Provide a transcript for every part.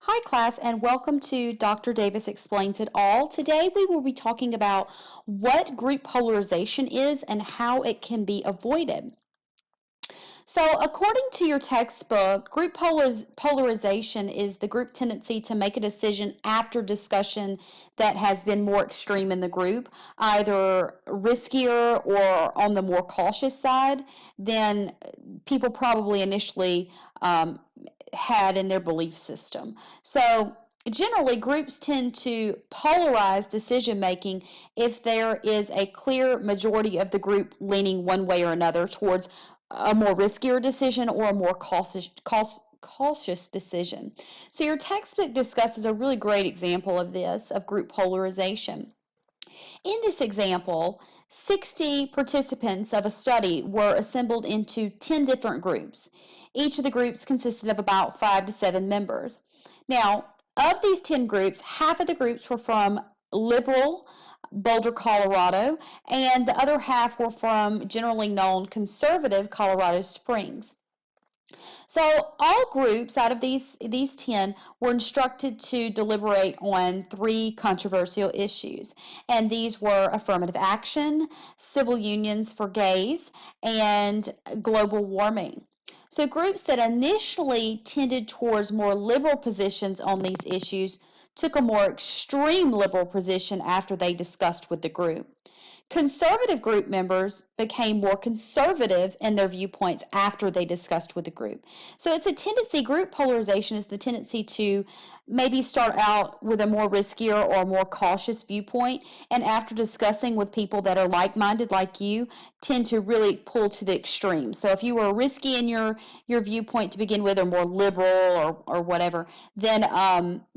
Hi class and welcome to Dr. Davis Explains It All. Today we will be talking about what group polarization is and how it can be avoided. So according to your textbook, group polarization is the group tendency to make a decision after discussion that has been more extreme in the group, either riskier or on the more cautious side than people probably initially had in their belief system. So generally, groups tend to polarize decision making if there is a clear majority of the group leaning one way or another towards a more riskier decision or a more cautious decision. So your textbook discusses a really great example of this, of group polarization. In this example, 60 participants of a study were assembled into 10 different groups. Each of the groups consisted of about 5 to 7 members. Now, of these 10 groups, half of the groups were from liberal Boulder, Colorado, and the other half were from generally known conservative Colorado Springs. So all groups out of these 10 were instructed to deliberate on three controversial issues, and these were affirmative action, civil unions for gays, and global warming. So groups that initially tended towards more liberal positions on these issues took a more extreme liberal position after they discussed with the group. Conservative group members became more conservative in their viewpoints after they discussed with the group. So it's a tendency, group polarization is the tendency to maybe start out with a more riskier or more cautious viewpoint, and after discussing with people that are like-minded like you, tend to really pull to the extreme. So if you were risky in your viewpoint to begin with, or more liberal or whatever, then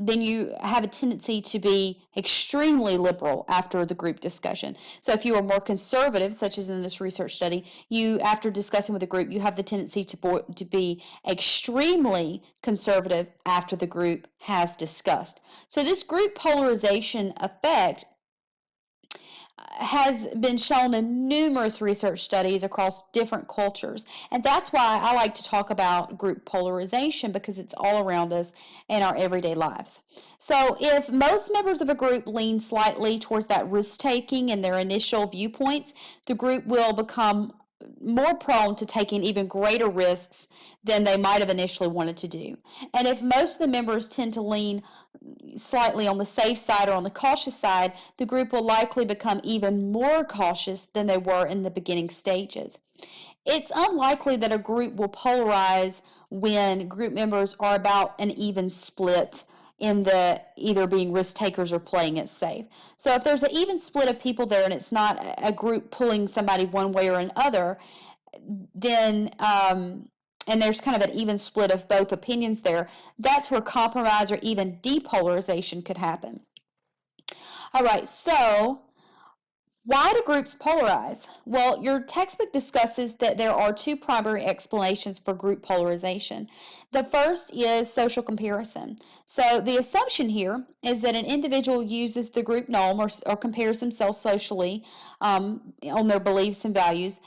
you have a tendency to be extremely liberal after the group discussion. So if you are more conservative, such as in this research study, you, after discussing with a group, you have the tendency to be extremely conservative after the group has discussed. So this group polarization effect has been shown in numerous research studies across different cultures. And that's why I like to talk about group polarization, because it's all around us in our everyday lives. So if most members of a group lean slightly towards that risk-taking in their initial viewpoints, the group will become more prone to taking even greater risks than they might have initially wanted to do. And if most of the members tend to lean slightly on the safe side or on the cautious side, the group will likely become even more cautious than they were in the beginning stages. It's unlikely that a group will polarize when group members are about an even split in the either being risk takers or playing it safe. So if there's an even split of people there and it's not a group pulling somebody one way or another, then and there's kind of an even split of both opinions there, that's where compromise or even depolarization could happen. All right, so why do groups polarize? Well, your textbook discusses that there are two primary explanations for group polarization. The first is social comparison. So the assumption here is that an individual uses the group norm or compares themselves socially on their beliefs and values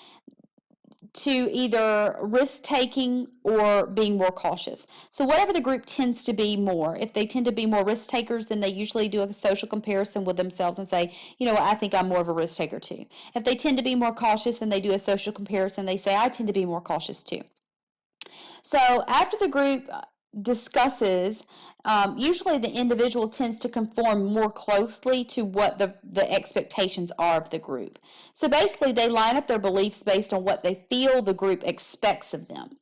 to either risk taking or being more cautious. So whatever the group tends to be more, if they tend to be more risk takers, then they usually do a social comparison with themselves and say, you know what, I think I'm more of a risk taker too. If they tend to be more cautious, then they do a social comparison. They say, I tend to be more cautious too. So after the group discusses, usually the individual tends to conform more closely to what the expectations are of the group. So basically they line up their beliefs based on what they feel the group expects of them.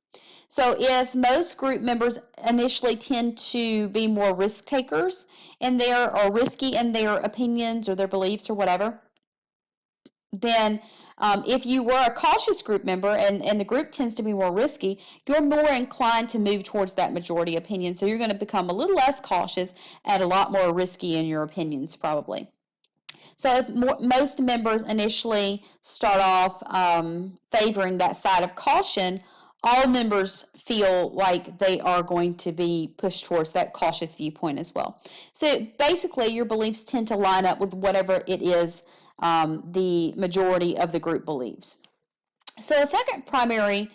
So if most group members initially tend to be more risk takers in their, or risky in their opinions or their beliefs or whatever, then if you were a cautious group member and the group tends to be more risky, you're more inclined to move towards that majority opinion. So you're going to become a little less cautious and a lot more risky in your opinions probably. So if most members initially start off favoring that side of caution, all members feel like they are going to be pushed towards that cautious viewpoint as well. So basically your beliefs tend to line up with whatever it is the majority of the group believes. So a second primary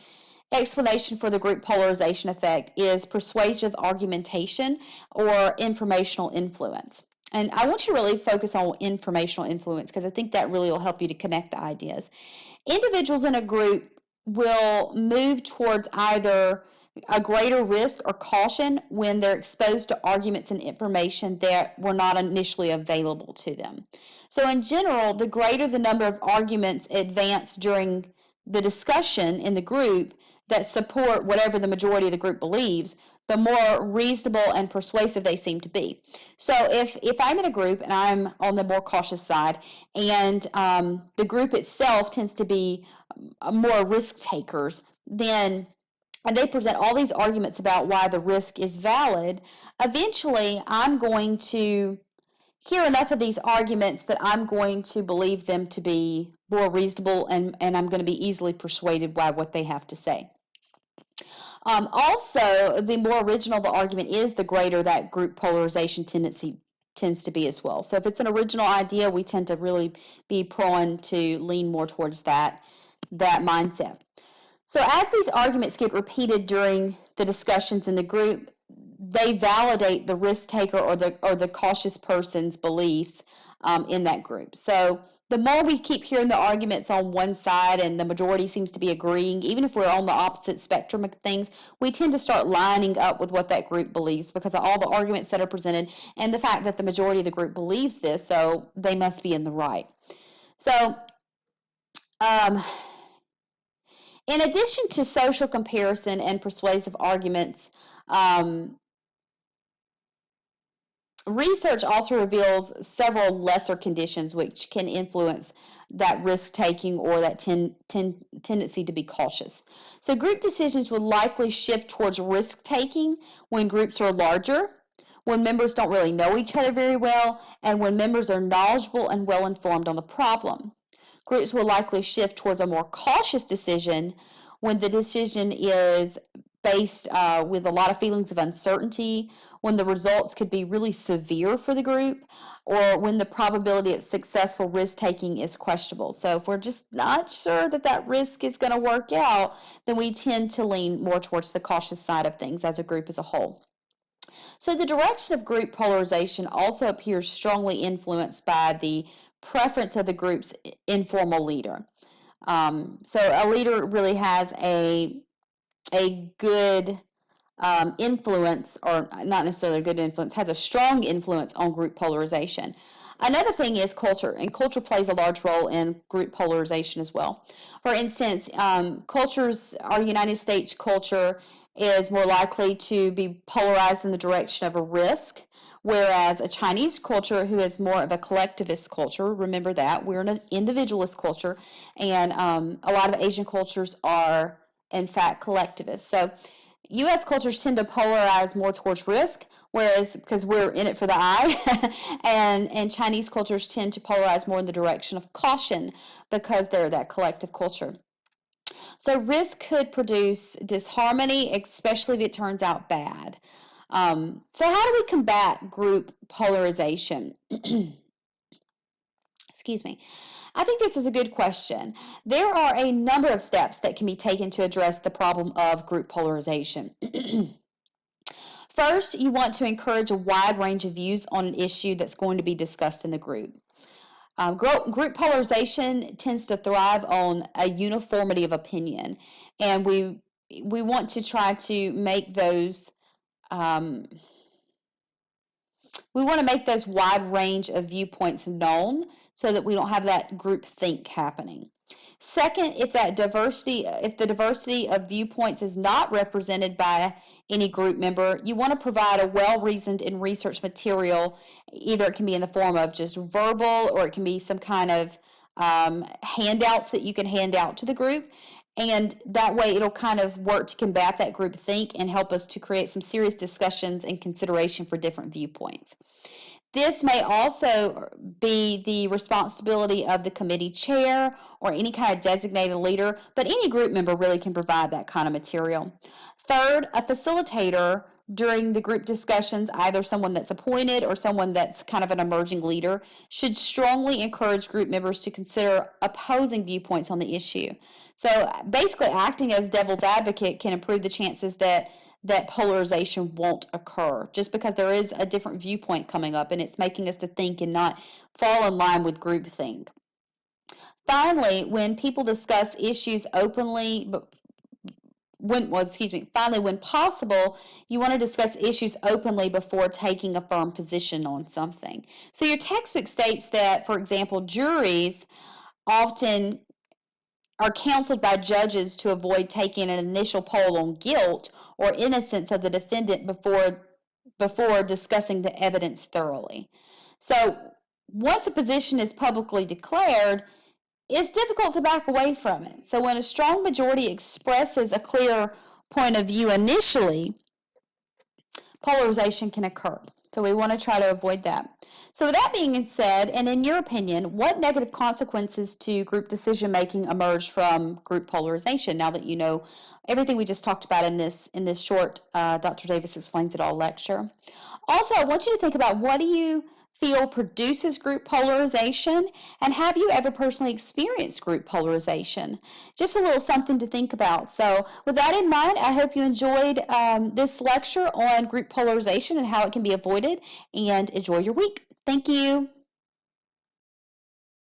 explanation for the group polarization effect is persuasive argumentation or informational influence. And I want you to really focus on informational influence because I think that really will help you to connect the ideas. Individuals in a group will move towards either a greater risk or caution when they're exposed to arguments and information that were not initially available to them. So, in general, the greater the number of arguments advanced during the discussion in the group that support whatever the majority of the group believes, the more reasonable and persuasive they seem to be. So if I'm in a group and I'm on the more cautious side, and the group itself tends to be more risk takers, then and they present all these arguments about why the risk is valid, eventually I'm going to hear enough of these arguments that I'm going to believe them to be more reasonable, and I'm going to be easily persuaded by what they have to say. Also, the more original the argument is, the greater that group polarization tendency tends to be as well. So if it's an original idea, we tend to really be prone to lean more towards that mindset. So as these arguments get repeated during the discussions in the group, they validate the risk taker or the cautious person's beliefs in that group. So the more we keep hearing the arguments on one side and the majority seems to be agreeing, even if we're on the opposite spectrum of things, we tend to start lining up with what that group believes because of all the arguments that are presented and the fact that the majority of the group believes this, so they must be in the right. So in addition to social comparison and persuasive arguments, research also reveals several lesser conditions which can influence that risk-taking or that tendency to be cautious. So group decisions would likely shift towards risk-taking when groups are larger, when members don't really know each other very well, and when members are knowledgeable and well-informed on the problem. Groups will likely shift towards a more cautious decision when the decision is based with a lot of feelings of uncertainty, when the results could be really severe for the group, or when the probability of successful risk-taking is questionable. So if we're just not sure that that risk is going to work out, then we tend to lean more towards the cautious side of things as a group as a whole. So the direction of group polarization also appears strongly influenced by the preference of the group's informal leader. So a leader really has a good influence, or not necessarily a good influence, has a strong influence on group polarization. Another thing is culture, and culture plays a large role in group polarization as well. For instance, our United States culture is more likely to be polarized in the direction of a risk, whereas a Chinese culture, who is more of a collectivist culture, remember that, we're an individualist culture, and a lot of Asian cultures are, in fact, collectivist. So U.S. cultures tend to polarize more towards risk, whereas because we're in it for the eye, and Chinese cultures tend to polarize more in the direction of caution because they're that collective culture. So risk could produce disharmony, especially if it turns out bad. So how do we combat group polarization? Excuse me. I think this is a good question. There are a number of steps that can be taken to address the problem of group polarization. First, you want to encourage a wide range of views on an issue that's going to be discussed in the group. Group polarization tends to thrive on a uniformity of opinion, and we want to try to make those wide range of viewpoints known so that we don't have that group think happening. Second, if the diversity of viewpoints is not represented by any group member, you want to provide a well-reasoned and researched material. Either it can be in the form of just verbal, or it can be some kind of handouts that you can hand out to the group. And that way it'll kind of work to combat that group think and help us to create some serious discussions and consideration for different viewpoints. This may also be the responsibility of the committee chair or any kind of designated leader, but any group member really can provide that kind of material. Third, a facilitator during the group discussions, either someone that's appointed or someone that's kind of an emerging leader, should strongly encourage group members to consider opposing viewpoints on the issue. So basically, acting as devil's advocate can improve the chances that polarization won't occur, just because there is a different viewpoint coming up and it's making us to think and not fall in line with groupthink. Finally, when people discuss issues openly, finally, when possible, you want to discuss issues openly before taking a firm position on something. So your textbook states that, for example, juries often are counseled by judges to avoid taking an initial poll on guilt or innocence of the defendant before discussing the evidence thoroughly. So once a position is publicly declared, it's difficult to back away from it. So when a strong majority expresses a clear point of view initially, polarization can occur. So we want to try to avoid that. So with that being said, and in your opinion, what negative consequences to group decision making emerge from group polarization? Now that you know everything we just talked about in this short Dr. Davis Explains It All lecture. Also, I want you to think about, what do you feel produces group polarization, and have you ever personally experienced group polarization? Just a little something to think about. So with that in mind, I hope you enjoyed this lecture on group polarization and how it can be avoided, and enjoy your week. Thank you.